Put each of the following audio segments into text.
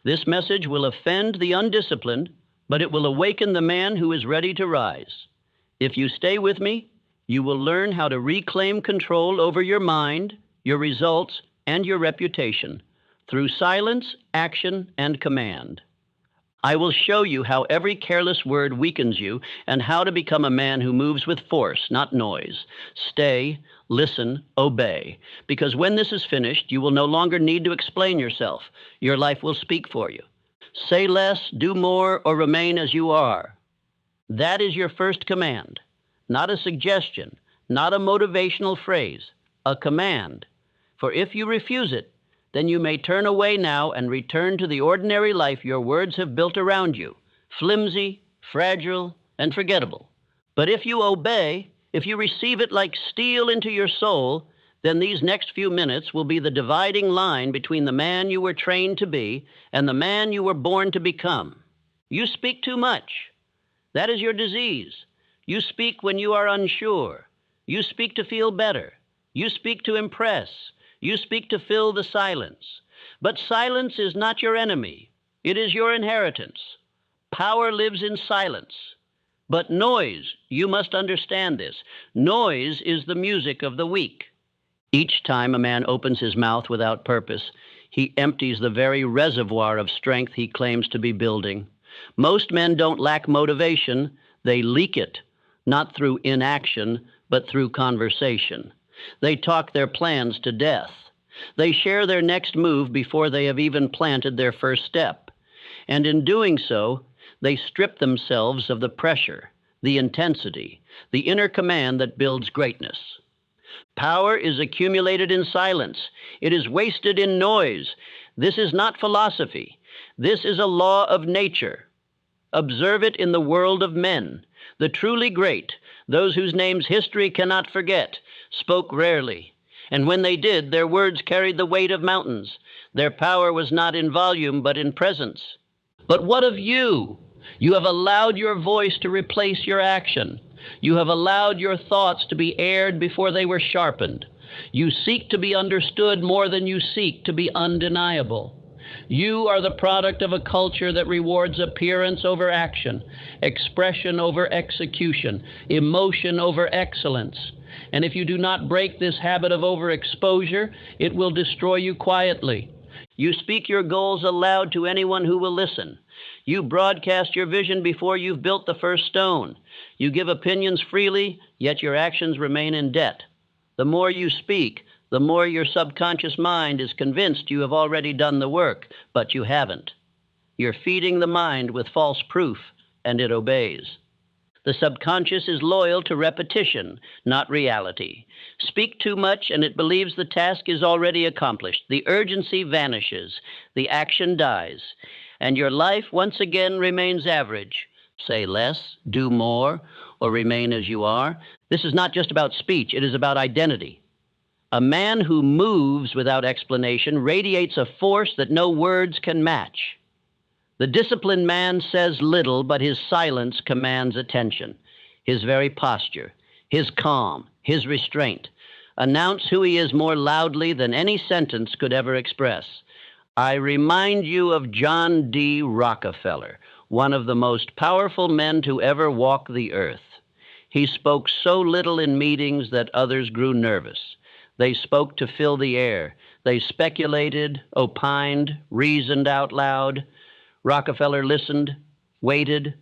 This message will offend the undisciplined, but it will awaken the man who is ready to rise. If you stay with me, you will learn how to reclaim control over your mind, your results, and your reputation through silence, action, and command. I will show you how every careless word weakens you and how to become a man who moves with force, not noise. Stay, listen, obey. Because when this is finished, you will no longer need to explain yourself. Your life will speak for you. Say less, do more, or remain as you are. That is your first command. Not a suggestion, not a motivational phrase, a command. For if you refuse it, then you may turn away now and return to the ordinary life your words have built around you, flimsy, fragile, and forgettable. But if you obey, if you receive it like steel into your soul, then these next few minutes will be the dividing line between the man you were trained to be and the man you were born to become. You speak too much. That is your disease. You speak when you are unsure. You speak to feel better. You speak to impress. You speak to fill the silence. But silence is not your enemy. It is your inheritance. Power lives in silence. But noise, you must understand this. Noise is the music of the weak. Each time a man opens his mouth without purpose, he empties the very reservoir of strength he claims to be building. Most men don't lack motivation. They leak it, not through inaction, but through conversation. They talk their plans to death. They share their next move before they have even planted their first step. And in doing so, they strip themselves of the pressure, the intensity, the inner command that builds greatness. Power is accumulated in silence. It is wasted in noise. This is not philosophy. This is a law of nature. Observe it in the world of men. The truly great, those whose names history cannot forget, spoke rarely. And when they did, their words carried the weight of mountains. Their power was not in volume, but in presence. But what of you? You have allowed your voice to replace your action. You have allowed your thoughts to be aired before they were sharpened. You seek to be understood more than you seek to be undeniable. You are the product of a culture that rewards appearance over action, expression over execution, emotion over excellence. And if you do not break this habit of overexposure, it will destroy you quietly. You speak your goals aloud to anyone who will listen. You broadcast your vision before you've built the first stone. You give opinions freely, yet your actions remain in debt. The more you speak, the more your subconscious mind is convinced you have already done the work, but you haven't. You're feeding the mind with false proof, and it obeys. The subconscious is loyal to repetition, not reality. Speak too much, and it believes the task is already accomplished. The urgency vanishes. The action dies. And your life once again remains average. Say less, do more, or remain as you are. This is not just about speech. It is about identity. A man who moves without explanation radiates a force that no words can match. The disciplined man says little, but his silence commands attention. His very posture, his calm, his restraint announce who he is more loudly than any sentence could ever express. I remind you of John D. Rockefeller, one of the most powerful men to ever walk the earth. He spoke so little in meetings that others grew nervous. They spoke to fill the air. They speculated, opined, reasoned out loud. Rockefeller listened, waited,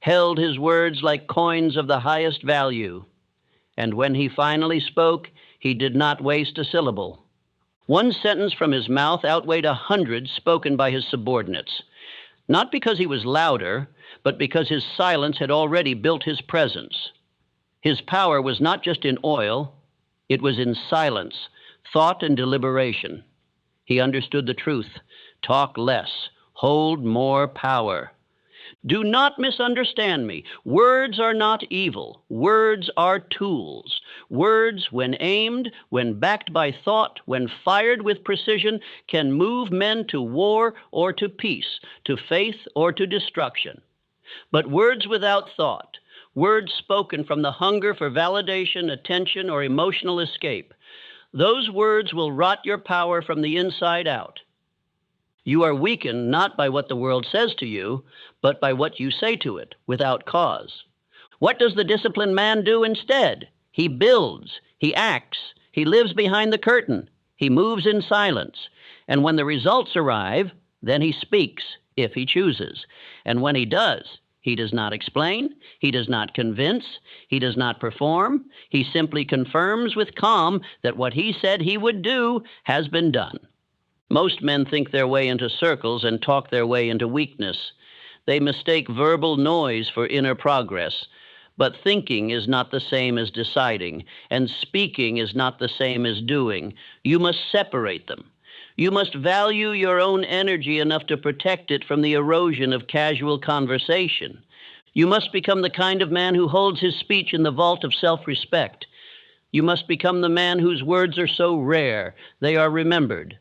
held his words like coins of the highest value. And when he finally spoke, he did not waste a syllable. One sentence from his mouth outweighed 100 spoken by his subordinates, not because he was louder, but because his silence had already built his presence. His power was not just in oil, it was in silence, thought, and deliberation. He understood the truth. Talk less, hold more power. Do not misunderstand me. Words are not evil. Words are tools. Words, when aimed, when backed by thought, when fired with precision, can move men to war or to peace, to faith or to destruction. But words without thought, words spoken from the hunger for validation, attention, or emotional escape, those words will rot your power from the inside out. You are weakened not by what the world says to you, but by what you say to it without cause. What does the disciplined man do instead? He builds, he acts, he lives behind the curtain, he moves in silence. And when the results arrive, then he speaks, if he chooses. And when he does not explain, he does not convince, he does not perform, he simply confirms with calm that what he said he would do has been done. Most men think their way into circles and talk their way into weakness. They mistake verbal noise for inner progress. But thinking is not the same as deciding, and speaking is not the same as doing. You must separate them. You must value your own energy enough to protect it from the erosion of casual conversation. You must become the kind of man who holds his speech in the vault of self-respect. You must become the man whose words are so rare they are remembered.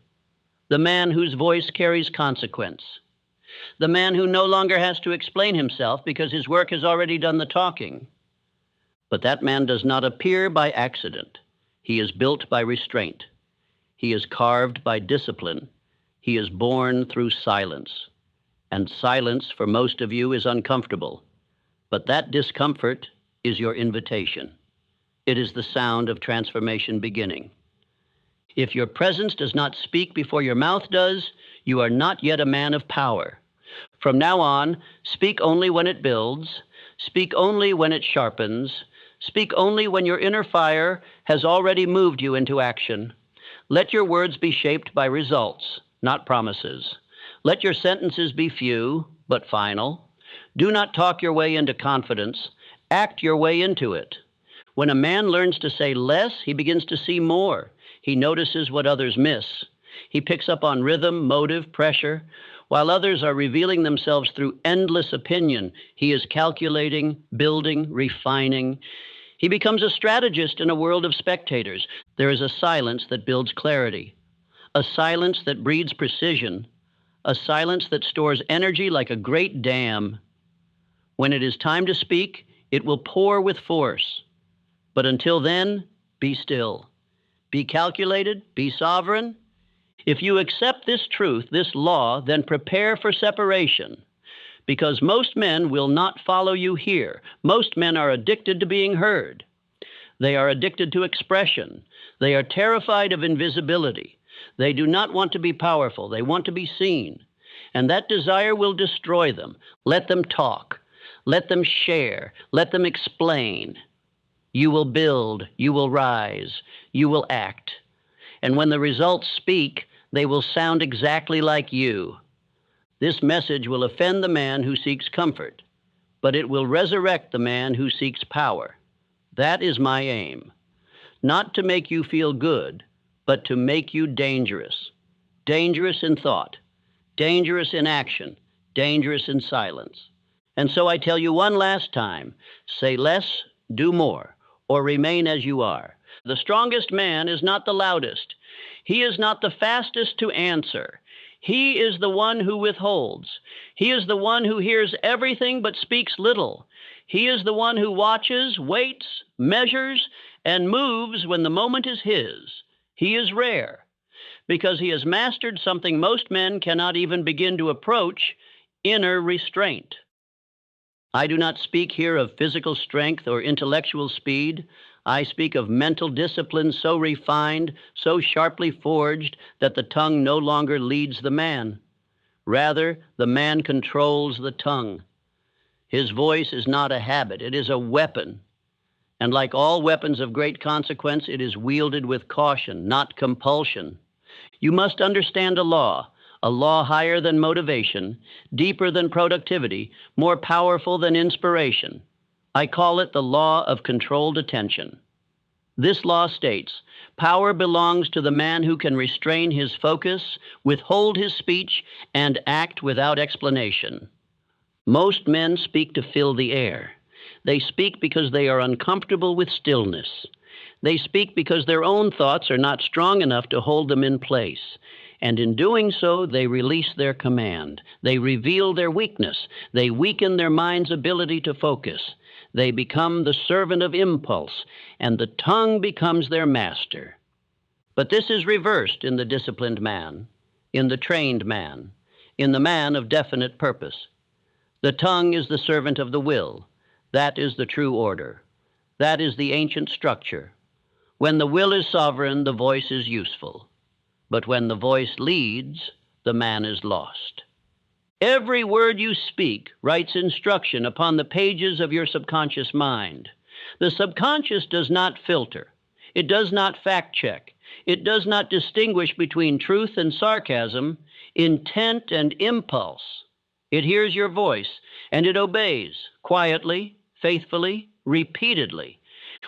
The man whose voice carries consequence. The man who no longer has to explain himself because his work has already done the talking. But that man does not appear by accident. He is built by restraint. He is carved by discipline. He is born through silence. And silence, for most of you, is uncomfortable. But that discomfort is your invitation. It is the sound of transformation beginning. If your presence does not speak before your mouth does, you are not yet a man of power. From now on, speak only when it builds, speak only when it sharpens, speak only when your inner fire has already moved you into action. Let your words be shaped by results, not promises. Let your sentences be few, but final. Do not talk your way into confidence. Act your way into it. When a man learns to say less, he begins to see more. He notices what others miss. He picks up on rhythm, motive, pressure. While others are revealing themselves through endless opinion, he is calculating, building, refining. He becomes a strategist in a world of spectators. There is a silence that builds clarity, a silence that breeds precision, a silence that stores energy like a great dam. When it is time to speak, it will pour with force. But until then, be still. Be calculated, be sovereign. If you accept this truth, this law, then prepare for separation. Because most men will not follow you here. Most men are addicted to being heard. They are addicted to expression. They are terrified of invisibility. They do not want to be powerful. They want to be seen. And that desire will destroy them. Let them talk. Let them share. Let them explain. You will build. You will rise. You will act. And when the results speak, they will sound exactly like you. This message will offend the man who seeks comfort, but it will resurrect the man who seeks power. That is my aim. Not to make you feel good, but to make you dangerous. Dangerous in thought, dangerous in action, dangerous in silence. And so I tell you one last time, say less, do more, or remain as you are. The strongest man is not the loudest. He is not the fastest to answer. He is the one who withholds. He is the one who hears everything but speaks little. He is the one who watches, waits, measures, and moves when the moment is his. He is rare because he has mastered something most men cannot even begin to approach, inner restraint. I do not speak here of physical strength or intellectual speed. I speak of mental discipline so refined, so sharply forged, that the tongue no longer leads the man. Rather, the man controls the tongue. His voice is not a habit, it is a weapon. And like all weapons of great consequence, it is wielded with caution, not compulsion. You must understand a law higher than motivation, deeper than productivity, more powerful than inspiration. I call it the law of controlled attention. This law states, power belongs to the man who can restrain his focus, withhold his speech, and act without explanation. Most men speak to fill the air. They speak because they are uncomfortable with stillness. They speak because their own thoughts are not strong enough to hold them in place. And in doing so, they release their command. They reveal their weakness. They weaken their mind's ability to focus. They become the servant of impulse, and the tongue becomes their master. But this is reversed in the disciplined man. in the trained man, in the man of definite purpose. The tongue is the servant of the will. That is the true order. That is the ancient structure. When the will is sovereign, the voice is useful. But when the voice leads, the man is lost. Every word you speak writes instruction upon the pages of your subconscious mind. The subconscious does not filter. It does not fact check. It does not distinguish between truth and sarcasm, intent and impulse. It hears your voice, and it obeys, quietly, faithfully, repeatedly.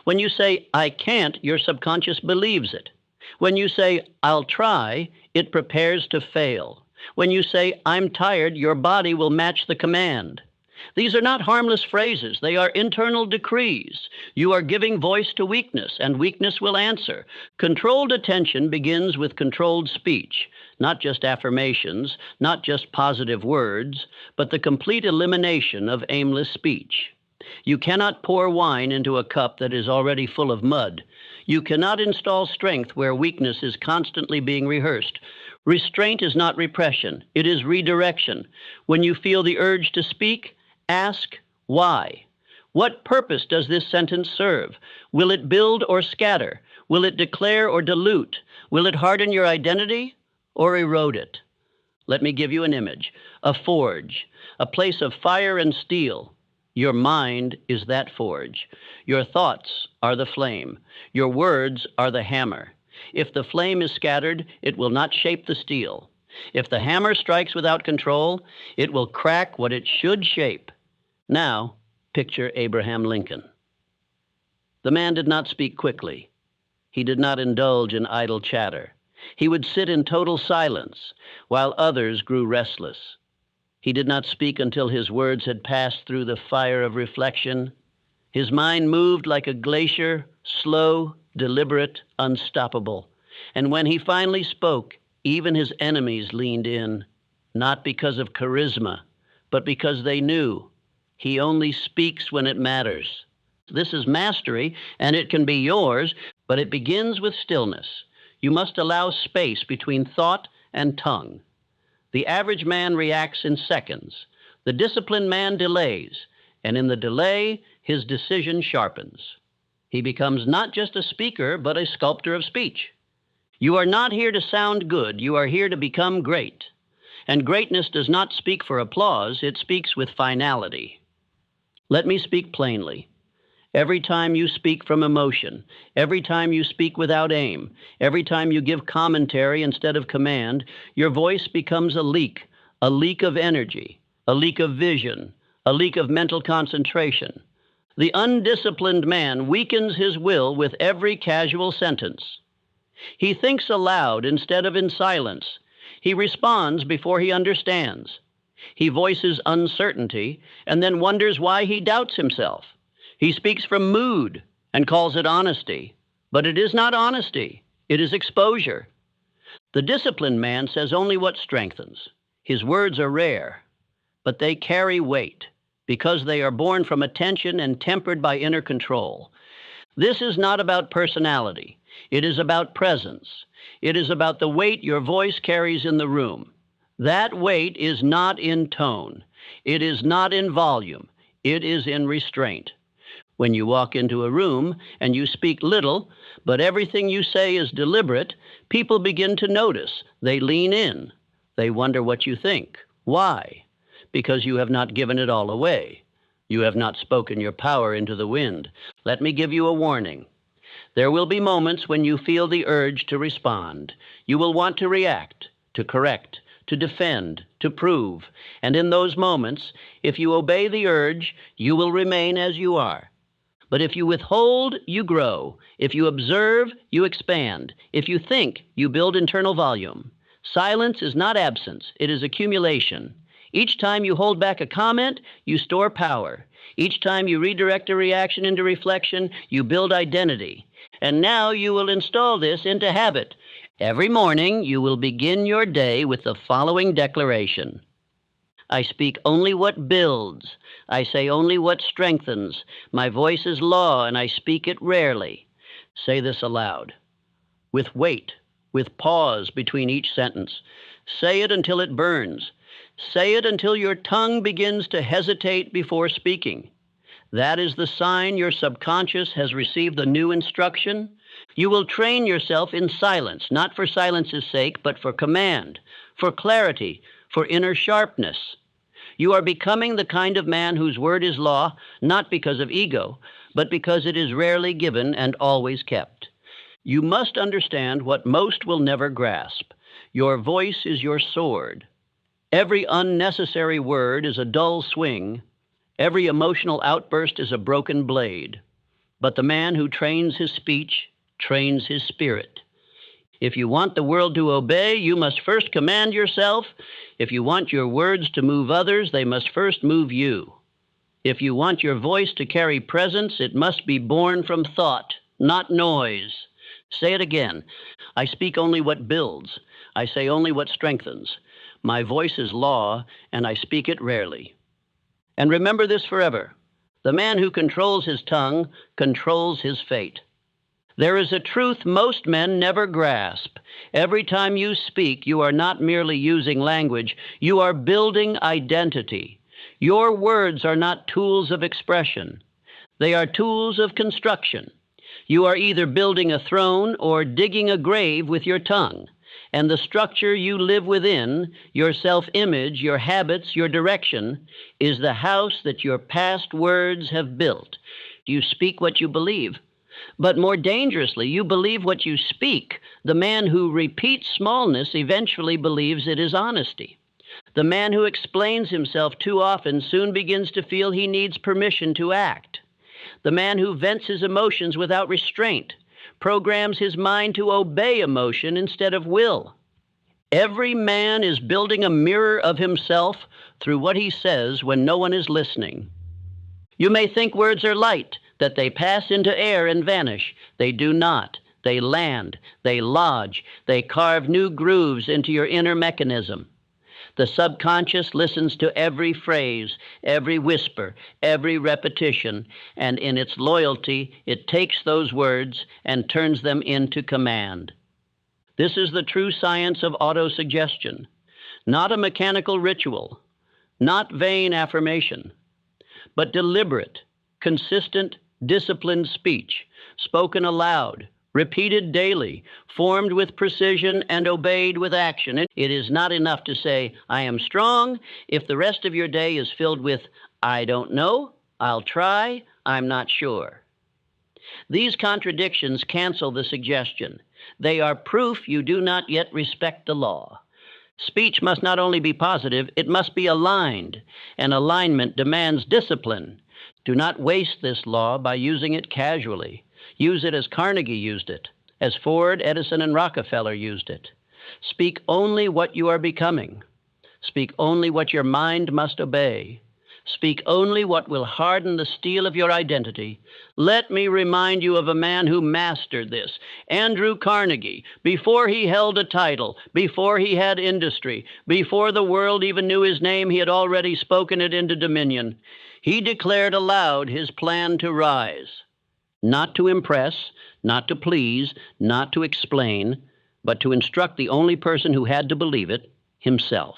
When you say, "I can't," your subconscious believes it. When you say, "I'll try," it prepares to fail. When you say, "I'm tired," your body will match the command. These are not harmless phrases. They are internal decrees. You are giving voice to weakness, and weakness will answer. Controlled attention begins with controlled speech, not just affirmations, not just positive words, but the complete elimination of aimless speech. You cannot pour wine into a cup that is already full of mud. You cannot install strength where weakness is constantly being rehearsed. Restraint is not repression. It is redirection. When you feel the urge to speak, ask why. What purpose does this sentence serve? Will it build or scatter? Will it declare or dilute? Will it harden your identity or erode it? Let me give you an image. A forge, a place of fire and steel. Your mind is that forge. Your thoughts are the flame. Your words are the hammer. If the flame is scattered, it will not shape the steel. If the hammer strikes without control, it will crack what it should shape. Now, picture Abraham Lincoln. The man did not speak quickly. He did not indulge in idle chatter. He would sit in total silence while others grew restless. He did not speak until his words had passed through the fire of reflection. His mind moved like a glacier, slow, deliberate, unstoppable. And when he finally spoke, even his enemies leaned in, not because of charisma, but because they knew he only speaks when it matters. This is mastery, and it can be yours, but it begins with stillness. You must allow space between thought and tongue. The average man reacts in seconds. The disciplined man delays, and in the delay, his decision sharpens. He becomes not just a speaker, but a sculptor of speech. You are not here to sound good. You are here to become great. And greatness does not speak for applause. It speaks with finality. Let me speak plainly. Every time you speak from emotion, every time you speak without aim, every time you give commentary instead of command, your voice becomes a leak of energy, a leak of vision, a leak of mental concentration. The undisciplined man weakens his will with every casual sentence. He thinks aloud instead of in silence. He responds before he understands. He voices uncertainty and then wonders why he doubts himself. He speaks from mood and calls it honesty, but it is not honesty. It is exposure. The disciplined man says only what strengthens. His words are rare, but they carry weight because they are born from attention and tempered by inner control. This is not about personality. It is about presence. It is about the weight your voice carries in the room. That weight is not in tone. It is not in volume. It is in restraint. When you walk into a room and you speak little, but everything you say is deliberate, people begin to notice. They lean in. They wonder what you think. Why? Because you have not given it all away. You have not spoken your power into the wind. Let me give you a warning. There will be moments when you feel the urge to respond. You will want to react, to correct, to defend, to prove. And in those moments, if you obey the urge, you will remain as you are. But if you withhold, you grow. If you observe, you expand. If you think, you build internal volume. Silence is not absence, it is accumulation. Each time you hold back a comment, you store power. Each time you redirect a reaction into reflection, you build identity. And now you will install this into habit. Every morning, you will begin your day with the following declaration. I speak only what builds. I say only what strengthens. My voice is law, and I speak it rarely. Say this aloud, with weight, with pause between each sentence. Say it until it burns. Say it until your tongue begins to hesitate before speaking. That is the sign your subconscious has received the new instruction. You will train yourself in silence, not for silence's sake, but for command, for clarity, for inner sharpness. You are becoming the kind of man whose word is law, not because of ego, but because it is rarely given and always kept. You must understand what most will never grasp. Your voice is your sword. Every unnecessary word is a dull swing. Every emotional outburst is a broken blade. But the man who trains his speech trains his spirit. If you want the world to obey, you must first command yourself. If you want your words to move others, they must first move you. If you want your voice to carry presence, it must be born from thought, not noise. Say it again. I speak only what builds. I say only what strengthens. My voice is law, and I speak it rarely. And remember this forever. The man who controls his tongue controls his fate. There is a truth most men never grasp. Every time you speak, you are not merely using language, you are building identity. Your words are not tools of expression. They are tools of construction. You are either building a throne or digging a grave with your tongue. And the structure you live within, your self-image, your habits, your direction, is the house that your past words have built. You speak what you believe. But more dangerously, you believe what you speak. The man who repeats smallness eventually believes it is honesty. The man who explains himself too often soon begins to feel he needs permission to act. The man who vents his emotions without restraint programs his mind to obey emotion instead of will. Every man is building a mirror of himself through what he says when no one is listening. You may think words are light, that they pass into air and vanish. They do not. They land. They lodge. They carve new grooves into your inner mechanism. The subconscious listens to every phrase, every whisper, every repetition, and in its loyalty, it takes those words and turns them into command. This is the true science of autosuggestion, not a mechanical ritual, not vain affirmation, but deliberate, consistent, disciplined speech, spoken aloud, repeated daily, formed with precision and obeyed with action. It is not enough to say, I am strong, if the rest of your day is filled with, I don't know, I'll try, I'm not sure. These contradictions cancel the suggestion. They are proof you do not yet respect the law. Speech must not only be positive, it must be aligned, and alignment demands discipline. Do not waste this law by using it casually. Use it as Carnegie used it, as Ford, Edison, and Rockefeller used it. Speak only what you are becoming. Speak only what your mind must obey. Speak only what will harden the steel of your identity. Let me remind you of a man who mastered this, Andrew Carnegie. Before he held a title, before he had industry, before the world even knew his name, he had already spoken it into dominion. He declared aloud his plan to rise. Not to impress, not to please, not to explain, but to instruct the only person who had to believe it, himself.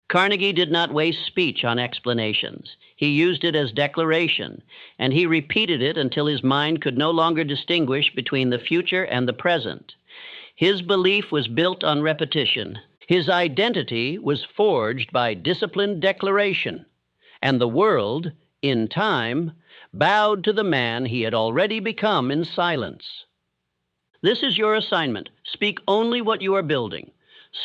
Carnegie did not waste speech on explanations. He used it as declaration, and he repeated it until his mind could no longer distinguish between the future and the present. His belief was built on repetition. His identity was forged by disciplined declaration, and the world, in time, bowed to the man he had already become in silence. This is your assignment. Speak only what you are building.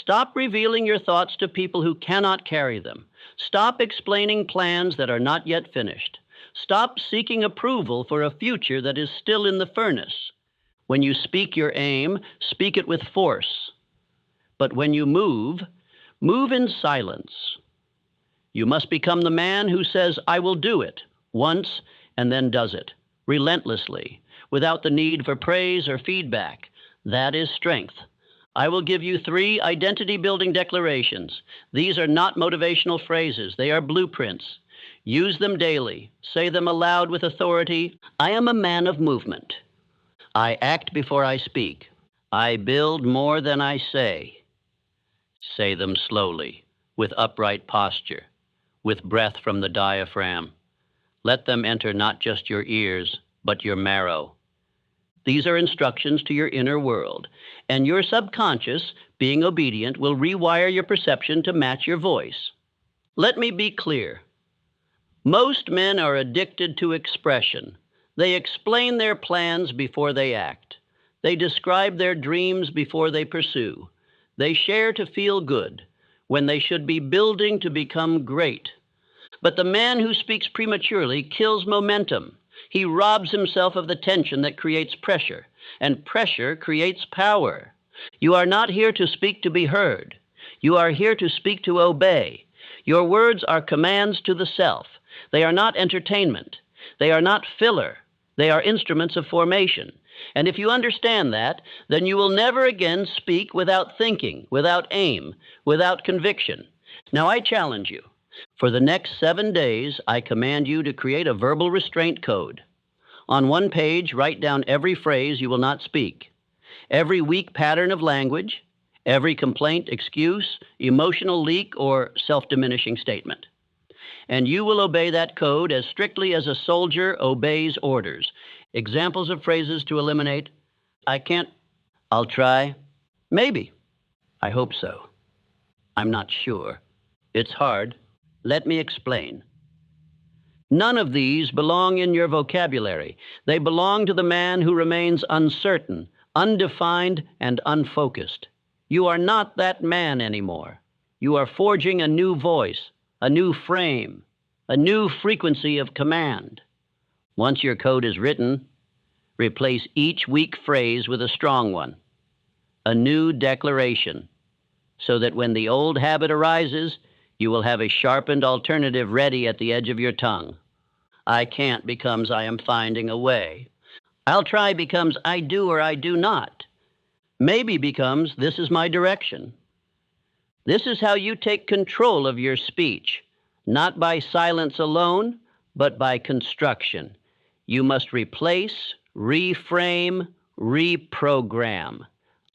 Stop revealing your thoughts to people who cannot carry them. Stop explaining plans that are not yet finished. Stop seeking approval for a future that is still in the furnace. When you speak your aim, speak it with force. But when you move, move in silence. You must become the man who says, I will do it, once and then does it, relentlessly, without the need for praise or feedback. That is strength. I will give you 3 identity-building declarations. These are not motivational phrases. They are blueprints. Use them daily. Say them aloud with authority. I am a man of movement. I act before I speak. I build more than I say. Say them slowly, with upright posture, with breath from the diaphragm. Let them enter not just your ears, but your marrow. These are instructions to your inner world, and your subconscious, being obedient, will rewire your perception to match your voice. Let me be clear. Most men are addicted to expression. They explain their plans before they act. They describe their dreams before they pursue. They share to feel good, when they should be building to become great. But the man who speaks prematurely kills momentum. He robs himself of the tension that creates pressure, and pressure creates power. You are not here to speak to be heard. You are here to speak to obey. Your words are commands to the self. They are not entertainment. They are not filler. They are instruments of formation. And if you understand that, then you will never again speak without thinking, without aim, without conviction. Now I challenge you. For the next 7 days, I command you to create a verbal restraint code. On one page, write down every phrase you will not speak, every weak pattern of language, every complaint, excuse, emotional leak, or self-diminishing statement. And you will obey that code as strictly as a soldier obeys orders. Examples of phrases to eliminate: I can't, I'll try, maybe, I hope so, I'm not sure, it's hard, let me explain. None of these belong in your vocabulary. They belong to the man who remains uncertain, undefined, and unfocused. You are not that man anymore. You are forging a new voice, a new frame, a new frequency of command. Once your code is written, replace each weak phrase with a strong one, a new declaration, so that when the old habit arises, you will have a sharpened alternative ready at the edge of your tongue. I can't becomes I am finding a way. I'll try becomes I do or I do not. Maybe becomes this is my direction. This is how you take control of your speech, not by silence alone, but by construction. You must replace, reframe, reprogram.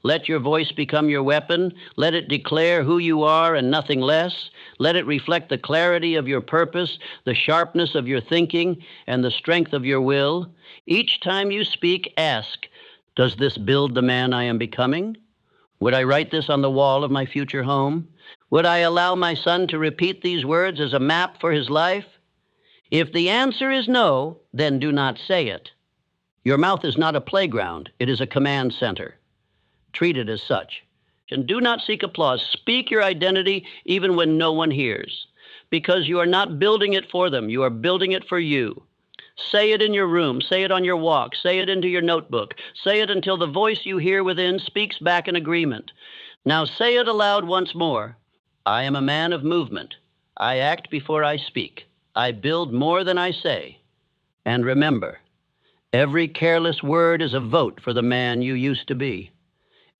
Let your voice become your weapon. Let it declare who you are and nothing less. Let it reflect the clarity of your purpose, the sharpness of your thinking, and the strength of your will. Each time you speak, ask, does this build the man I am becoming? Would I write this on the wall of my future home? Would I allow my son to repeat these words as a map for his life? If the answer is no, then do not say it. Your mouth is not a playground. It is a command center. Treat it as such. And do not seek applause. Speak your identity even when no one hears, because you are not building it for them. You are building it for you. Say it in your room. Say it on your walk. Say it into your notebook. Say it until the voice you hear within speaks back in agreement. Now say it aloud once more. I am a man of movement. I act before I speak. I build more than I say. And remember, every careless word is a vote for the man you used to be.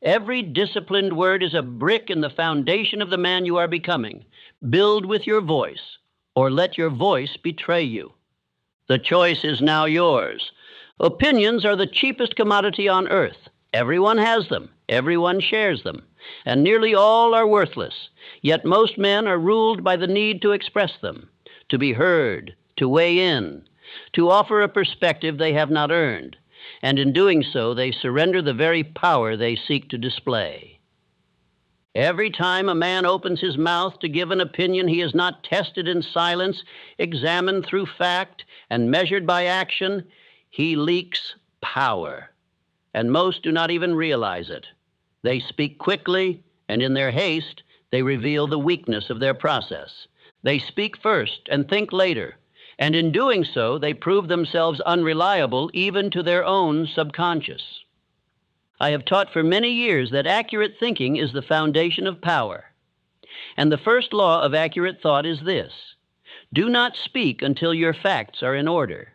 Every disciplined word is a brick in the foundation of the man you are becoming. Build with your voice, or let your voice betray you. The choice is now yours. Opinions are the cheapest commodity on earth. Everyone has them. Everyone shares them. And nearly all are worthless. Yet most men are ruled by the need to express them, to be heard, to weigh in, to offer a perspective they have not earned. And in doing so, they surrender the very power they seek to display. Every time a man opens his mouth to give an opinion he has not tested in silence, examined through fact, and measured by action, he leaks power. And most do not even realize it. They speak quickly, and in their haste, they reveal the weakness of their process. They speak first and think later. And in doing so, they prove themselves unreliable even to their own subconscious. I have taught for many years that accurate thinking is the foundation of power. And the first law of accurate thought is this: do not speak until your facts are in order.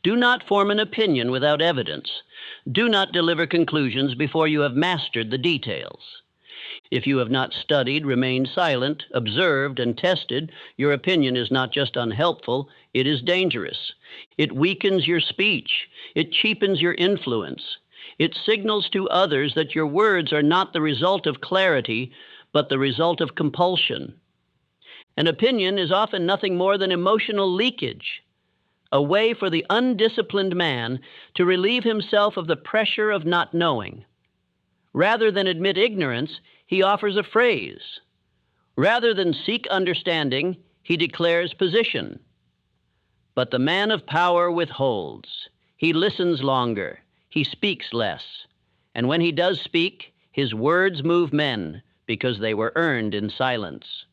Do not form an opinion without evidence. Do not deliver conclusions before you have mastered the details. If you have not studied, remained silent, observed, and tested, your opinion is not just unhelpful, it is dangerous. It weakens your speech. It cheapens your influence. It signals to others that your words are not the result of clarity, but the result of compulsion. An opinion is often nothing more than emotional leakage, a way for the undisciplined man to relieve himself of the pressure of not knowing. Rather than admit ignorance, he offers a phrase. Rather than seek understanding, he declares position. But the man of power withholds. He listens longer. He speaks less. And when he does speak, his words move men because they were earned in silence.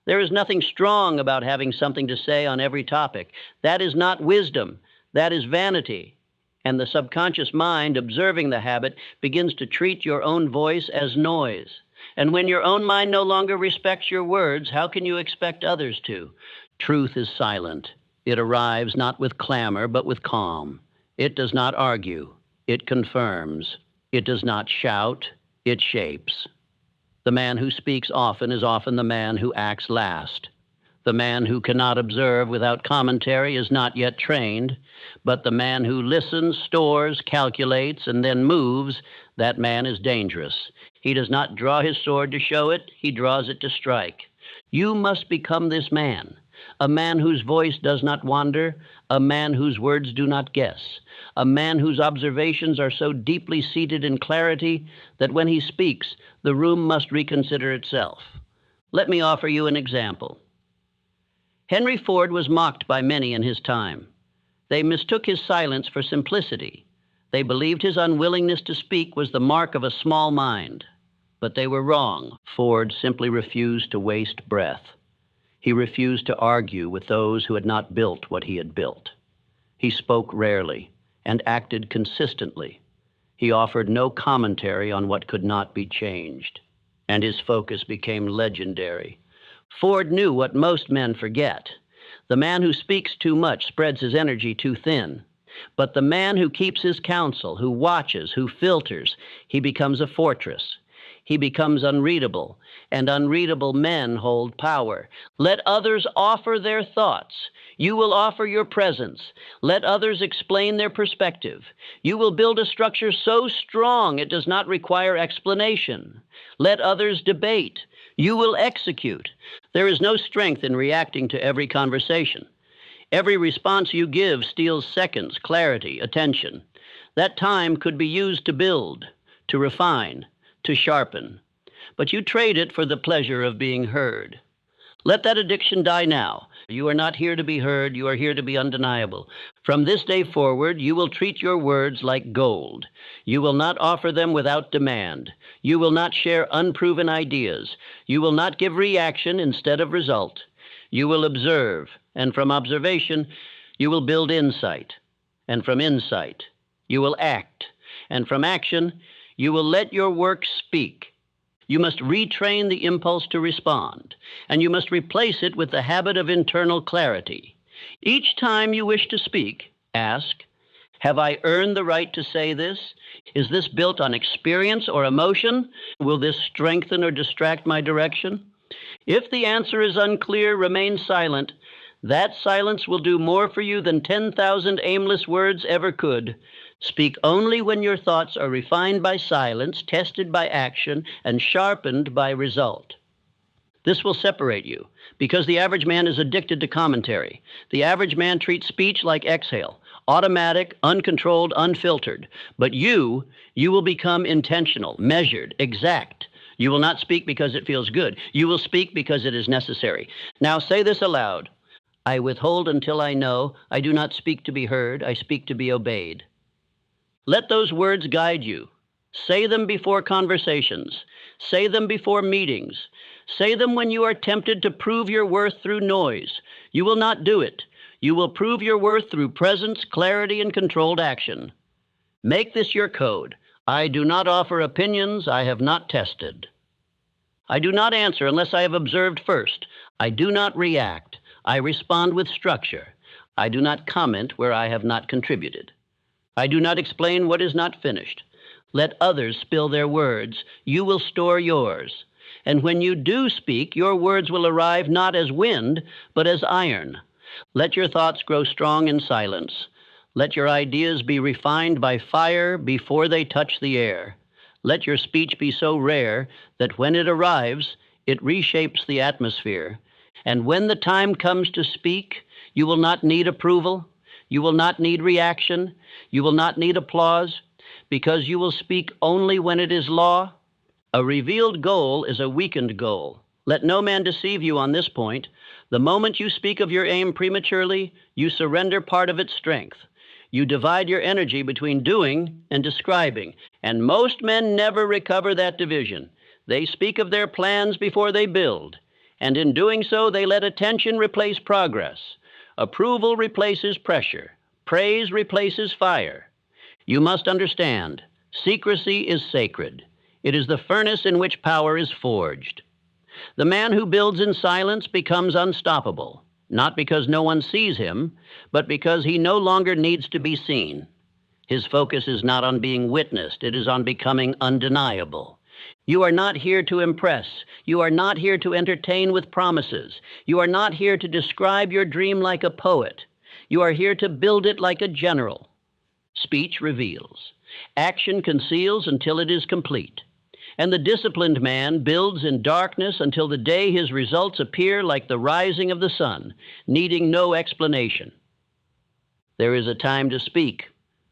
There is nothing strong about having something to say on every topic. That is not wisdom. That is vanity. And the subconscious mind, observing the habit, begins to treat your own voice as noise. And when your own mind no longer respects your words, how can you expect others to? Truth is silent. It arrives not with clamor, but with calm. It does not argue. It confirms. It does not shout. It shapes. The man who speaks often is often the man who acts last. The man who cannot observe without commentary is not yet trained, but the man who listens, stores, calculates, and then moves, that man is dangerous. He does not draw his sword to show it, he draws it to strike. You must become this man, a man whose voice does not wander, a man whose words do not guess, a man whose observations are so deeply seated in clarity that when he speaks, the room must reconsider itself. Let me offer you an example. Henry Ford was mocked by many in his time. They mistook his silence for simplicity. They believed his unwillingness to speak was the mark of a small mind. But they were wrong. Ford simply refused to waste breath. He refused to argue with those who had not built what he had built. He spoke rarely and acted consistently. He offered no commentary on what could not be changed, and his focus became legendary. Ford knew what most men forget. The man who speaks too much spreads his energy too thin. But the man who keeps his counsel, who watches, who filters, he becomes a fortress. He becomes unreadable, and unreadable men hold power. Let others offer their thoughts. You will offer your presence. Let others explain their perspective. You will build a structure so strong it does not require explanation. Let others debate. You will execute. There is no strength in reacting to every conversation. Every response you give steals seconds, clarity, attention. That time could be used to build, to refine, to sharpen. But you trade it for the pleasure of being heard. Let that addiction die now. You are not here to be heard. You are here to be undeniable. From this day forward, you will treat your words like gold. You will not offer them without demand. You will not share unproven ideas. You will not give reaction instead of result. You will observe, and from observation, you will build insight. And from insight, you will act. And from action, you will let your work speak. You must retrain the impulse to respond, and you must replace it with the habit of internal clarity. Each time you wish to speak, ask, have I earned the right to say this? Is this built on experience or emotion? Will this strengthen or distract my direction? If the answer is unclear, remain silent. That silence will do more for you than 10,000 aimless words ever could. Speak only when your thoughts are refined by silence, tested by action, and sharpened by result. This will separate you, because the average man is addicted to commentary. The average man treats speech like exhale, automatic, uncontrolled, unfiltered. But you will become intentional, measured, exact. You will not speak because it feels good. You will speak because it is necessary. Now say this aloud. I withhold until I know. I do not speak to be heard. I speak to be obeyed. Let those words guide you. Say them before conversations. Say them before meetings. Say them when you are tempted to prove your worth through noise. You will not do it. You will prove your worth through presence, clarity, and controlled action. Make this your code. I do not offer opinions I have not tested. I do not answer unless I have observed first. I do not react. I respond with structure. I do not comment where I have not contributed. I do not explain what is not finished. Let others spill their words. You will store yours. And when you do speak, your words will arrive not as wind, but as iron. Let your thoughts grow strong in silence. Let your ideas be refined by fire before they touch the air. Let your speech be so rare that when it arrives, it reshapes the atmosphere. And when the time comes to speak, you will not need approval, you will not need reaction, you will not need applause, because you will speak only when it is law. A revealed goal is a weakened goal. Let no man deceive you on this point. The moment you speak of your aim prematurely, you surrender part of its strength. You divide your energy between doing and describing, and most men never recover that division. They speak of their plans before they build, and in doing so, they let attention replace progress. Approval replaces pressure. Praise replaces fire. You must understand, secrecy is sacred. It is the furnace in which power is forged. The man who builds in silence becomes unstoppable, not because no one sees him, but because he no longer needs to be seen. His focus is not on being witnessed, it is on becoming undeniable. You are not here to impress. You are not here to entertain with promises. You are not here to describe your dream like a poet. You are here to build it like a general. Speech reveals. Action conceals until it is complete. And the disciplined man builds in darkness until the day his results appear like the rising of the sun, needing no explanation. There is a time to speak,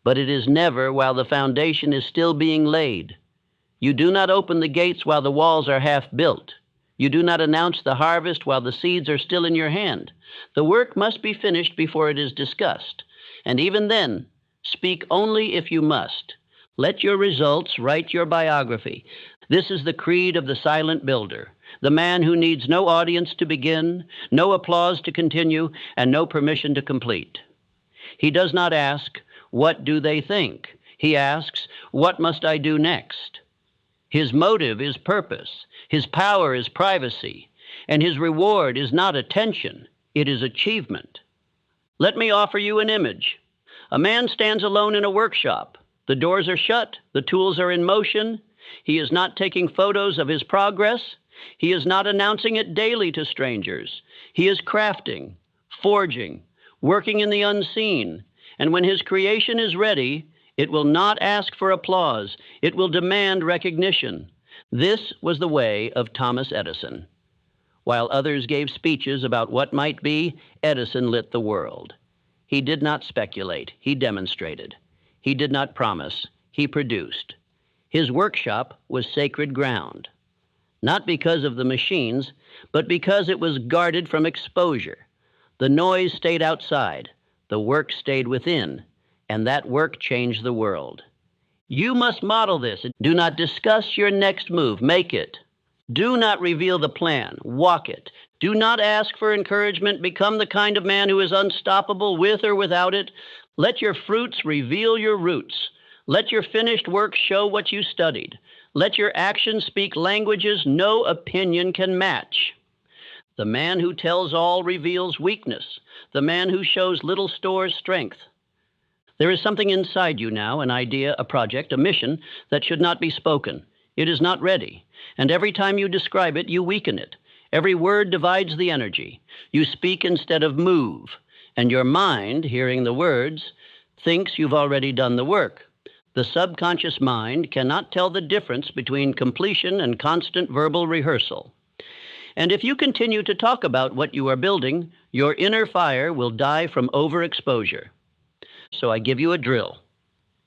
but it is never while the foundation is still being laid. You do not open the gates while the walls are half built. You do not announce the harvest while the seeds are still in your hand. The work must be finished before it is discussed. And even then, speak only if you must. Let your results write your biography. This is the creed of the silent builder, the man who needs no audience to begin, no applause to continue, and no permission to complete. He does not ask, "What do they think?" He asks, "What must I do next?" His motive is purpose, his power is privacy, and his reward is not attention, it is achievement. Let me offer you an image. A man stands alone in a workshop. The doors are shut, the tools are in motion. He is not taking photos of his progress. He is not announcing it daily to strangers. He is crafting, forging, working in the unseen. And when his creation is ready, it will not ask for applause. It will demand recognition. This was the way of Thomas Edison. While others gave speeches about what might be, Edison lit the world. He did not speculate, he demonstrated. He did not promise, he produced. His workshop was sacred ground, not because of the machines, but because it was guarded from exposure. The noise stayed outside, the work stayed within, and that work changed the world. You must model this. Do not discuss your next move, make it. Do not reveal the plan, walk it. Do not ask for encouragement, become the kind of man who is unstoppable with or without it. Let your fruits reveal your roots. Let your finished work show what you studied. Let your actions speak languages no opinion can match. The man who tells all reveals weakness. The man who shows little stores strength. There is something inside you now, an idea, a project, a mission that should not be spoken. It is not ready. And every time you describe it, you weaken it. Every word divides the energy. You speak instead of move. And your mind, hearing the words, thinks you've already done the work. The subconscious mind cannot tell the difference between completion and constant verbal rehearsal. And if you continue to talk about what you are building, your inner fire will die from overexposure. So I give you a drill.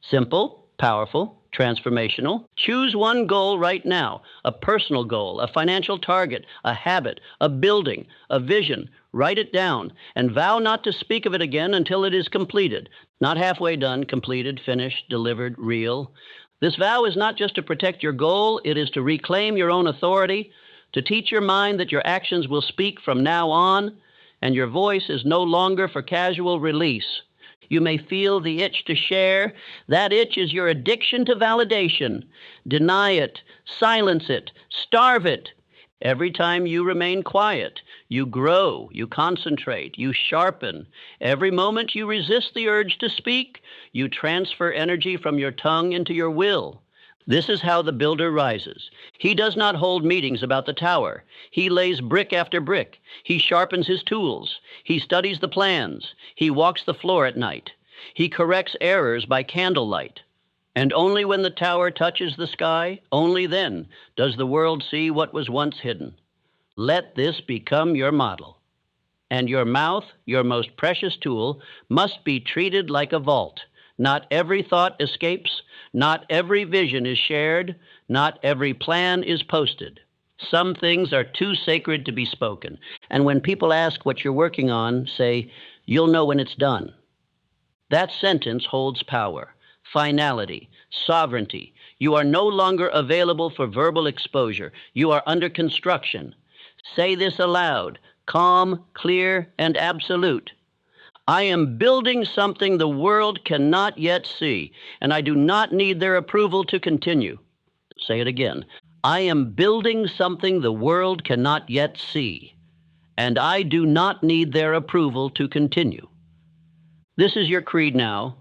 Simple, powerful, transformational. Choose one goal right now, a personal goal, a financial target, a habit, a building, a vision. Write it down and vow not to speak of it again until it is completed. Not halfway done, completed, finished, delivered, real. This vow is not just to protect your goal, it is to reclaim your own authority, to teach your mind that your actions will speak from now on, and your voice is no longer for casual release. You may feel the itch to share. That itch is your addiction to validation. Deny it, silence it, starve it. Every time you remain quiet, you grow, you concentrate, you sharpen. Every moment you resist the urge to speak, you transfer energy from your tongue into your will. This is how the builder rises. He does not hold meetings about the tower. He lays brick after brick. He sharpens his tools. He studies the plans. He walks the floor at night. He corrects errors by candlelight. And only when the tower touches the sky, only then does the world see what was once hidden. Let this become your model. And your mouth, your most precious tool, must be treated like a vault. Not every thought escapes, not every vision is shared, not every plan is posted. Some things are too sacred to be spoken. And when people ask what you're working on, say, "You'll know when it's done." That sentence holds power, finality, sovereignty. You are no longer available for verbal exposure. You are under construction. Say this aloud, calm, clear, and absolute. I am building something the world cannot yet see, and I do not need their approval to continue. Say it again. I am building something the world cannot yet see, and I do not need their approval to continue. This is your creed now,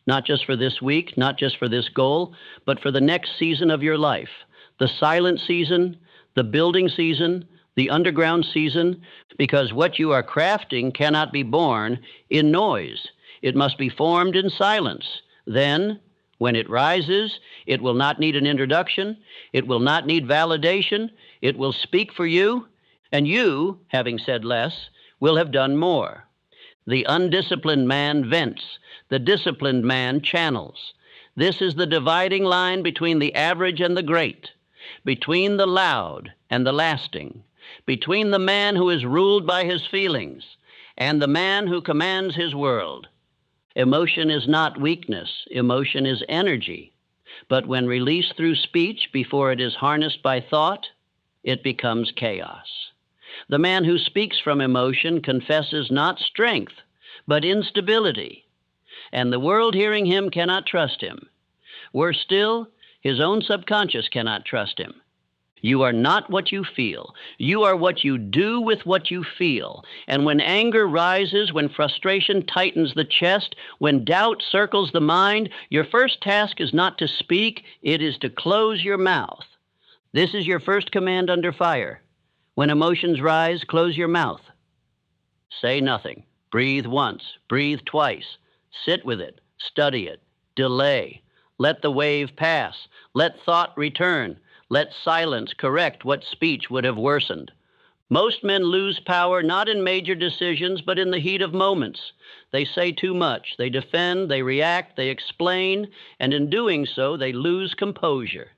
not just for this week, not just for this goal, but for the next season of your life. The silent season, the building season, the underground season, because what you are crafting cannot be born in noise. It must be formed in silence. Then, when it rises, it will not need an introduction. It will not need validation. It will speak for you, and you, having said less, will have done more. The undisciplined man vents. The disciplined man channels. This is the dividing line between the average and the great, between the loud and the lasting, between the man who is ruled by his feelings and the man who commands his world. Emotion is not weakness. Emotion is energy. But when released through speech before it is harnessed by thought, it becomes chaos. The man who speaks from emotion confesses not strength, but instability. And the world hearing him cannot trust him. Worse still, his own subconscious cannot trust him. You are not what you feel. You are what you do with what you feel. And when anger rises, when frustration tightens the chest, when doubt circles the mind, your first task is not to speak, it is to close your mouth. This is your first command under fire. When emotions rise, close your mouth. Say nothing. Breathe once. Breathe twice. Sit with it. Study it. Delay. Let the wave pass. Let thought return. Let silence correct what speech would have worsened. Most men lose power not in major decisions, but in the heat of moments. They say too much. They defend, they react, they explain, and in doing so, they lose composure.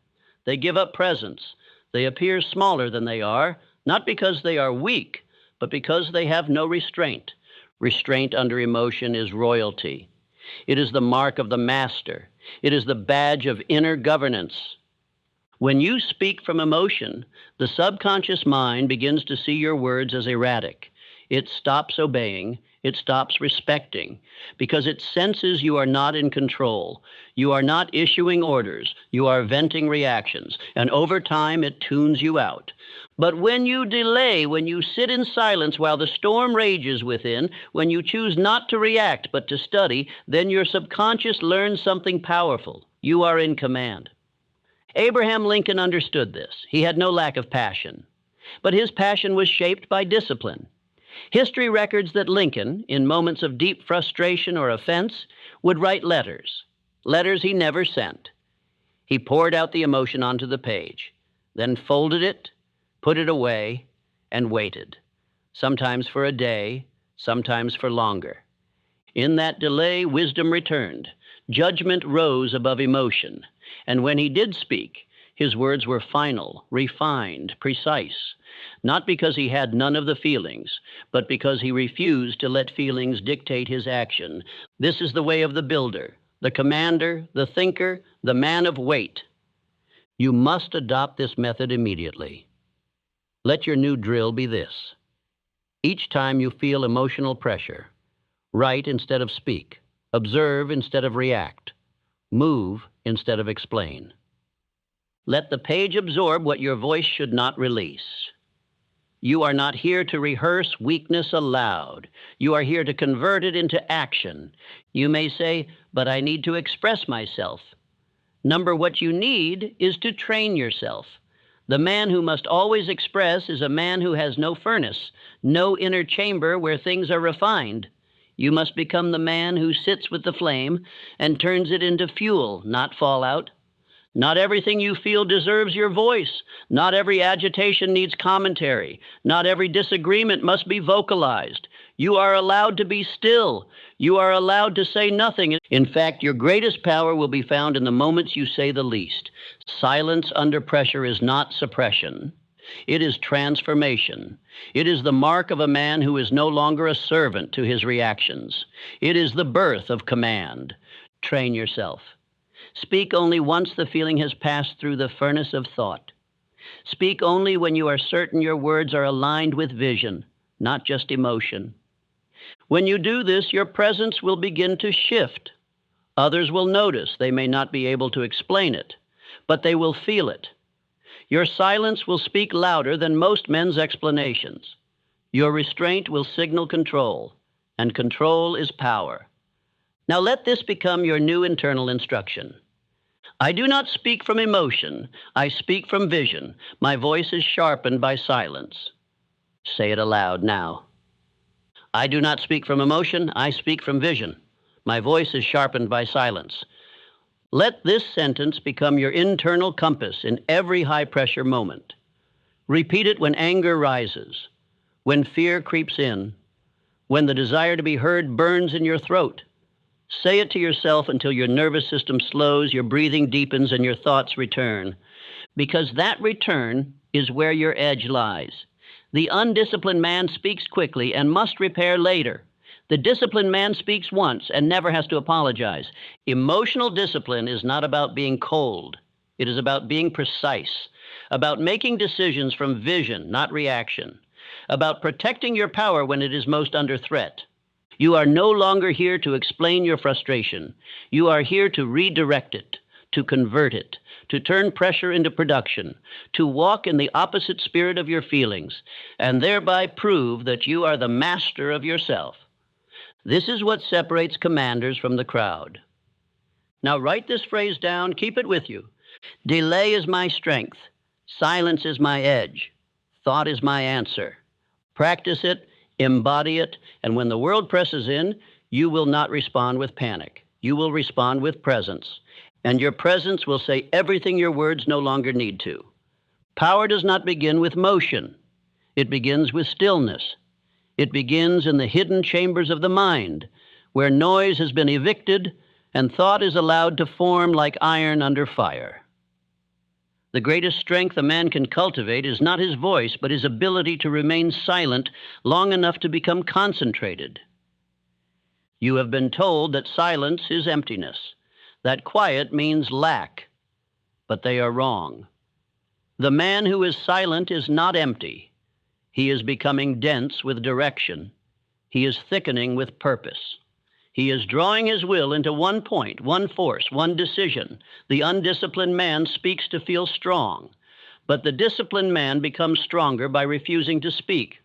They give up presence. They appear smaller than they are, not because they are weak, but because they have no restraint. Restraint under emotion is royalty. It is the mark of the master. It is the badge of inner governance. When you speak from emotion, the subconscious mind begins to see your words as erratic. It stops obeying. It stops respecting because it senses you are not in control. You are not issuing orders. You are venting reactions. And over time, it tunes you out. But when you delay, when you sit in silence while the storm rages within, when you choose not to react but to study, then your subconscious learns something powerful. You are in command. Abraham Lincoln understood this. He had no lack of passion, but his passion was shaped by discipline. History records that Lincoln, in moments of deep frustration or offense, would write letters he never sent. He poured out the emotion onto the page, then folded it, put it away, and waited, sometimes for a day, sometimes for longer. In that delay, wisdom returned. Judgment rose above emotion. And when he did speak, his words were final, refined, precise, not because he had none of the feelings, but because he refused to let feelings dictate his action. This is the way of the builder, the commander, the thinker, the man of weight. You must adopt this method immediately. Let your new drill be this. Each time you feel emotional pressure, write instead of speak, observe instead of react, move instead of explain. Let the page absorb what your voice should not release. You are not here to rehearse weakness aloud. You are here to convert it into action. You may say, but I need to express myself. What you need is to train yourself. The man who must always express is a man who has no furnace, no inner chamber where things are refined. You must become the man who sits with the flame and turns it into fuel, not fallout. Not everything you feel deserves your voice. Not every agitation needs commentary. Not every disagreement must be vocalized. You are allowed to be still. You are allowed to say nothing. In fact, your greatest power will be found in the moments you say the least. Silence under pressure is not suppression. It is transformation. It is the mark of a man who is no longer a servant to his reactions. It is the birth of command. Train yourself. Speak only once the feeling has passed through the furnace of thought. Speak only when you are certain your words are aligned with vision, not just emotion. When you do this, your presence will begin to shift. Others will notice. They may not be able to explain it, but they will feel it. Your silence will speak louder than most men's explanations. Your restraint will signal control, and control is power. Now let this become your new internal instruction. I do not speak from emotion. I speak from vision. My voice is sharpened by silence. Say it aloud now. I do not speak from emotion. I speak from vision. My voice is sharpened by silence. Let this sentence become your internal compass in every high-pressure moment. Repeat it when anger rises, when fear creeps in, when the desire to be heard burns in your throat. Say it to yourself until your nervous system slows, your breathing deepens, and your thoughts return. Because that return is where your edge lies. The undisciplined man speaks quickly and must repair later. The disciplined man speaks once and never has to apologize. Emotional discipline is not about being cold. It is about being precise, about making decisions from vision, not reaction, about protecting your power when it is most under threat. You are no longer here to explain your frustration. You are here to redirect it, to convert it, to turn pressure into production, to walk in the opposite spirit of your feelings, and thereby prove that you are the master of yourself. This is what separates commanders from the crowd. Now write this phrase down, keep it with you. Delay is my strength. Silence is my edge. Thought is my answer. Practice it, embody it, and when the world presses in, you will not respond with panic. You will respond with presence, and your presence will say everything your words no longer need to. Power does not begin with motion. It begins with stillness. It begins in the hidden chambers of the mind, where noise has been evicted and thought is allowed to form like iron under fire. The greatest strength a man can cultivate is not his voice, but his ability to remain silent long enough to become concentrated. You have been told that silence is emptiness, that quiet means lack, but they are wrong. The man who is silent is not empty. He is becoming dense with direction. He is thickening with purpose. He is drawing his will into one point, one force, one decision. The undisciplined man speaks to feel strong, but the disciplined man becomes stronger by refusing to speak.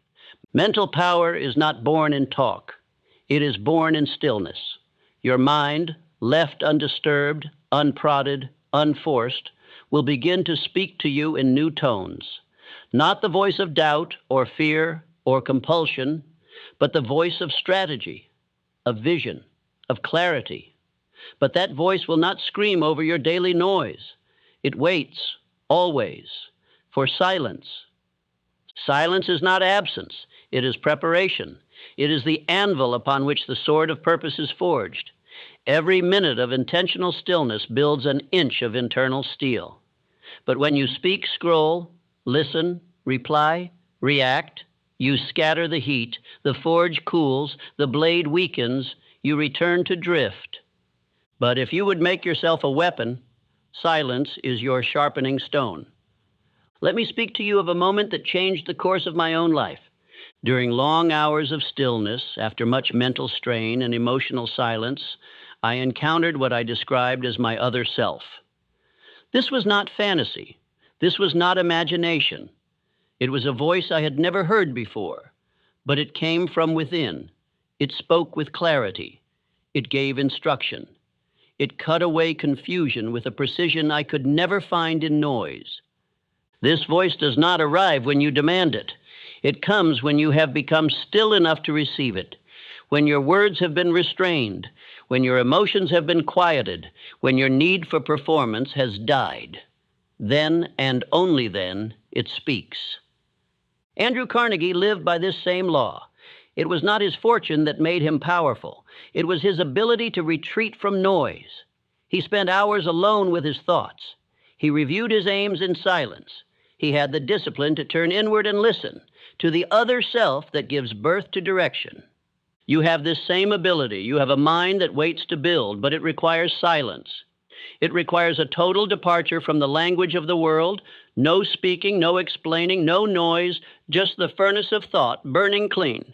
Mental power is not born in talk. It is born in stillness. Your mind, left undisturbed, unprodded, unforced, will begin to speak to you in new tones. Not the voice of doubt or fear or compulsion, but the voice of strategy, of vision, of clarity. But that voice will not scream over your daily noise. It waits, always, for silence. Silence is not absence. It is preparation. It is the anvil upon which the sword of purpose is forged. Every minute of intentional stillness builds an inch of internal steel. But when you speak, scroll, listen, reply, react, you scatter the heat, the forge cools, the blade weakens, you return to drift. But if you would make yourself a weapon, silence is your sharpening stone. Let me speak to you of a moment that changed the course of my own life. During long hours of stillness, after much mental strain and emotional silence, I encountered what I described as my other self. This was not fantasy. This was not imagination. It was a voice I had never heard before, but it came from within. It spoke with clarity. It gave instruction. It cut away confusion with a precision I could never find in noise. This voice does not arrive when you demand it. It comes when you have become still enough to receive it, when your words have been restrained, when your emotions have been quieted, when your need for performance has died. Then and only then it speaks. Andrew Carnegie lived by this same law. It was not his fortune that made him powerful. It was his ability to retreat from noise. He spent hours alone with his thoughts. He reviewed his aims in silence. He had the discipline to turn inward and listen to the other self that gives birth to direction. You have this same ability. You have a mind that waits to build, but it requires silence. It requires a total departure from the language of the world, no speaking, no explaining, no noise, just the furnace of thought burning clean.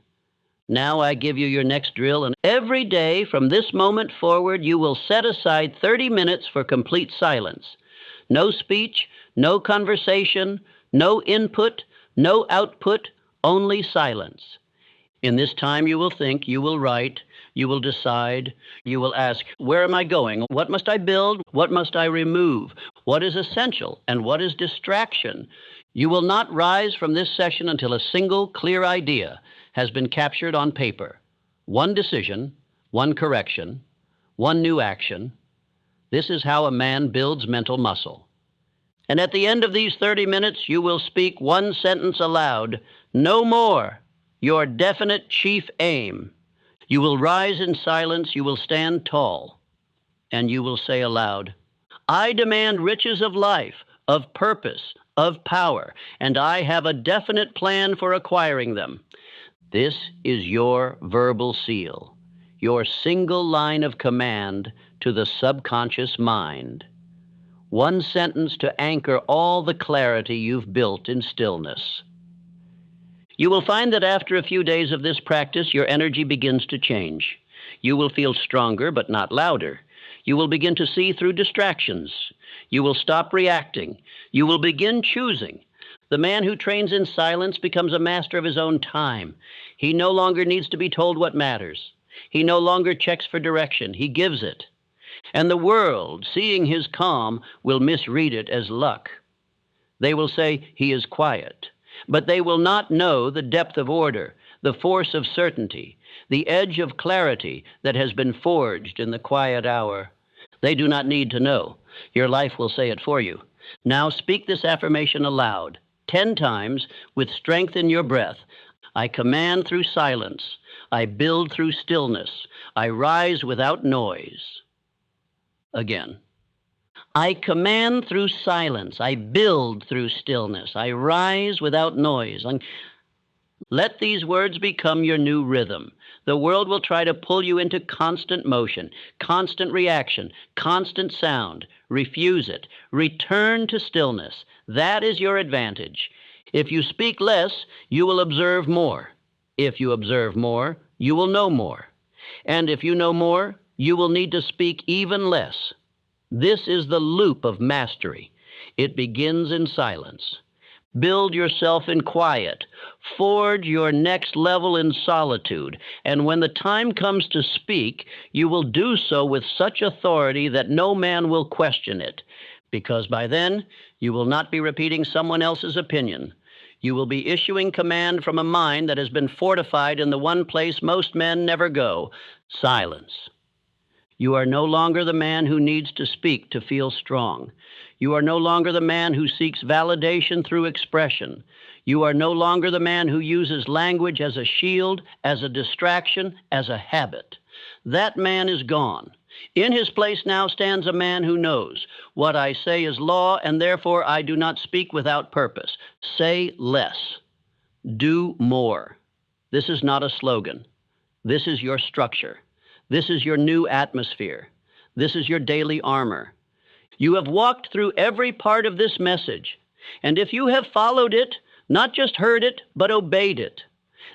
Now I give you your next drill, and every day from this moment forward, you will set aside 30 minutes for complete silence. No speech, no conversation, no input, no output, only silence. In this time you will think, you will write, you will decide, you will ask, where am I going? What must I build? What must I remove? What is essential and what is distraction? You will not rise from this session until a single clear idea has been captured on paper. One decision, one correction, one new action. This is how a man builds mental muscle. And at the end of these 30 minutes, you will speak one sentence aloud, no more. Your definite chief aim. You will rise in silence, you will stand tall, and you will say aloud, I demand riches of life, of purpose, of power, and I have a definite plan for acquiring them. This is your verbal seal, your single line of command to the subconscious mind. One sentence to anchor all the clarity you've built in stillness. You will find that after a few days of this practice, your energy begins to change. You will feel stronger, but not louder. You will begin to see through distractions. You will stop reacting. You will begin choosing. The man who trains in silence becomes a master of his own time. He no longer needs to be told what matters. He no longer checks for direction. He gives it. And the world, seeing his calm, will misread it as luck. They will say he is quiet. But they will not know the depth of order, the force of certainty, the edge of clarity that has been forged in the quiet hour. They do not need to know. Your life will say it for you. Now speak this affirmation aloud, 10 times, with strength in your breath. I command through silence. I build through stillness. I rise without noise. Again. I command through silence. I build through stillness. I rise without noise. Let these words become your new rhythm. The world will try to pull you into constant motion, constant reaction, constant sound. Refuse it. Return to stillness. That is your advantage. If you speak less, you will observe more. If you observe more, you will know more. And if you know more, you will need to speak even less. This is the loop of mastery. It begins in silence. Build yourself in quiet. Forge your next level in solitude. And when the time comes to speak, you will do so with such authority that no man will question it, because by then you will not be repeating someone else's opinion. You will be issuing command from a mind that has been fortified in the one place most men never go, silence. You are no longer the man who needs to speak to feel strong. You are no longer the man who seeks validation through expression. You are no longer the man who uses language as a shield, as a distraction, as a habit. That man is gone. In his place now stands a man who knows, what I say is law, and therefore I do not speak without purpose. Say less. Do more. This is not a slogan. This is your structure. This is your new atmosphere. This is your daily armor. You have walked through every part of this message, and if you have followed it, not just heard it, but obeyed it,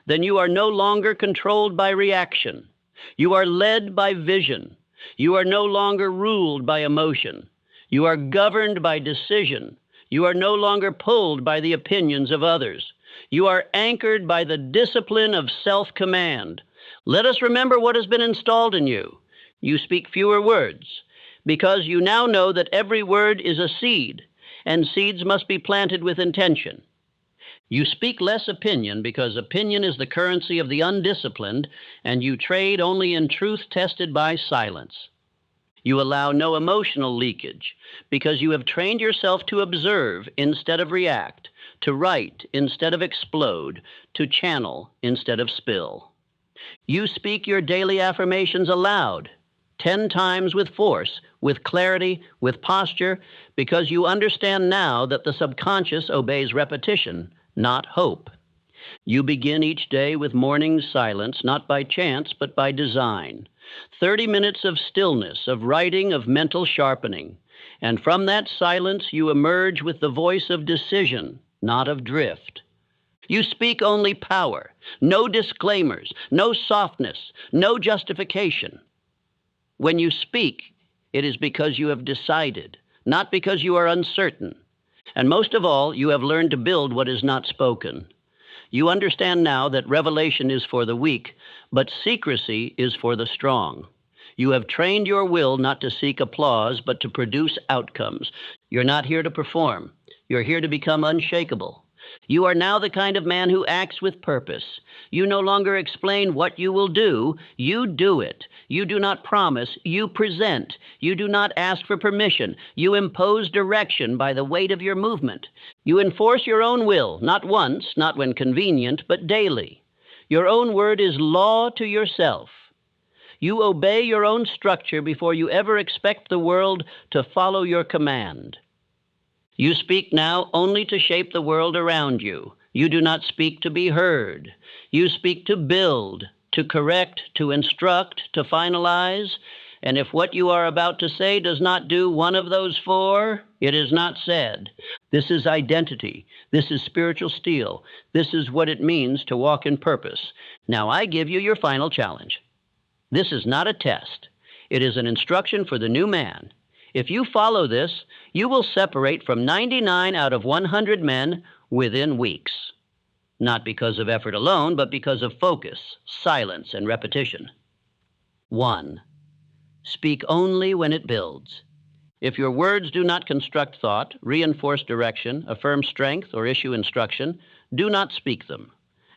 then you are no longer controlled by reaction. You are led by vision. You are no longer ruled by emotion. You are governed by decision. You are no longer pulled by the opinions of others. You are anchored by the discipline of self-command. Let us remember what has been installed in you. You speak fewer words, because you now know that every word is a seed, and seeds must be planted with intention. You speak less opinion because opinion is the currency of the undisciplined, and you trade only in truth tested by silence. You allow no emotional leakage because you have trained yourself to observe instead of react, to write instead of explode, to channel instead of spill. You speak your daily affirmations aloud, 10 times with force, with clarity, with posture, because you understand now that the subconscious obeys repetition, not hope. You begin each day with morning silence, not by chance, but by design. 30 minutes of stillness, of writing, of mental sharpening. And from that silence, you emerge with the voice of decision, not of drift. You speak only power, no disclaimers, no softness, no justification. When you speak, it is because you have decided, not because you are uncertain. And most of all, you have learned to build what is not spoken. You understand now that revelation is for the weak, but secrecy is for the strong. You have trained your will not to seek applause, but to produce outcomes. You're not here to perform. You're here to become unshakable. You are now the kind of man who acts with purpose. You no longer explain what you will do. You do it. You do not promise. You present. You do not ask for permission. You impose direction by the weight of your movement. You enforce your own will, not once, not when convenient, but daily. Your own word is law to yourself. You obey your own structure before you ever expect the world to follow your command. You speak now only to shape the world around you. You do not speak to be heard. You speak to build, to correct, to instruct, to finalize. And if what you are about to say does not do one of those four, it is not said. This is identity. This is spiritual steel. This is what it means to walk in purpose. Now I give you your final challenge. This is not a test. It is an instruction for the new man. If you follow this, you will separate from 99 out of 100 men within weeks. Not because of effort alone, but because of focus, silence, and repetition. 1. Speak only when it builds. If your words do not construct thought, reinforce direction, affirm strength, or issue instruction, do not speak them.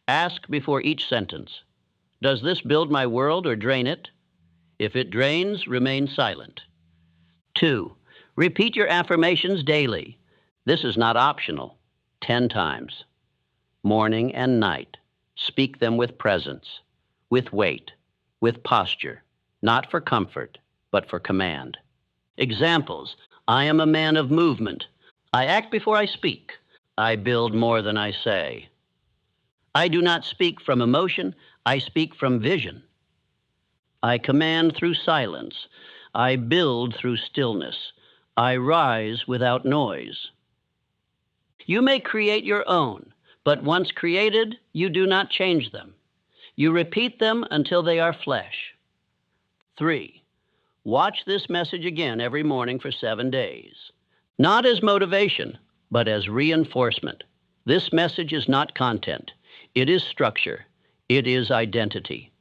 Ask before each sentence, does this build my world or drain it? If it drains, remain silent. 2. Repeat your affirmations daily. This is not optional. 10 times. Morning and night. Speak them with presence, with weight, with posture, not for comfort, but for command. Examples: I am a man of movement. I act before I speak. I build more than I say. I do not speak from emotion. I speak from vision. I command through silence. I build through stillness. I rise without noise. You may create your own, but once created, you do not change them. You repeat them until they are flesh. 3. Watch this message again every morning for 7 days. Not as motivation, but as reinforcement. This message is not content. It is structure. It is identity.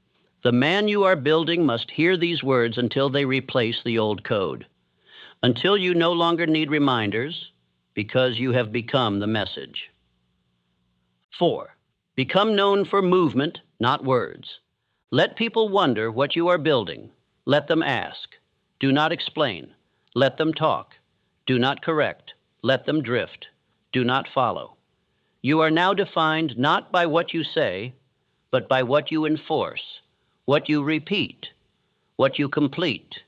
The man you are building must hear these words until they replace the old code. Until you no longer need reminders, because you have become the message. 4. Become known for movement, not words. Let people wonder what you are building. Let them ask. Do not explain. Let them talk. Do not correct. Let them drift. Do not follow. You are now defined not by what you say, but by what you enforce, what you repeat, what you complete.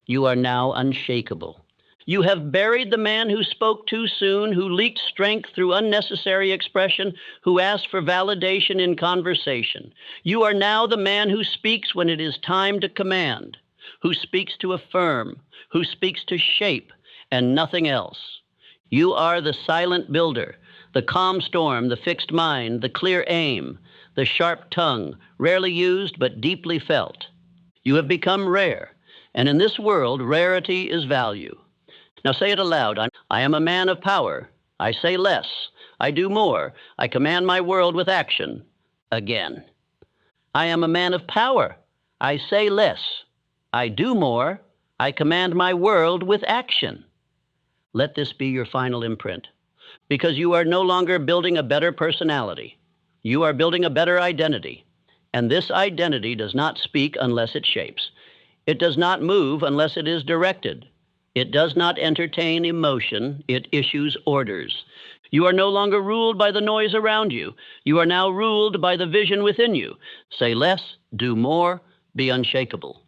You are now unshakable. You have buried the man who spoke too soon, who leaked strength through unnecessary expression, who asked for validation in conversation. You are now the man who speaks when it is time to command, who speaks to affirm, who speaks to shape, and nothing else. You are the silent builder, the calm storm, the fixed mind, the clear aim, the sharp tongue, rarely used but deeply felt. You have become rare, and in this world, rarity is value. Now say it aloud. I am a man of power. I say less. I do more. I command my world with action. Again. I am a man of power. I say less. I do more. I command my world with action. Let this be your final imprint. because you are no longer building a better personality. You are building a better identity. And this identity does not speak unless it shapes. It does not move unless it is directed. It does not entertain emotion, it issues orders. You are no longer ruled by the noise around you. You are now ruled by the vision within you. Say less, do more, be unshakable.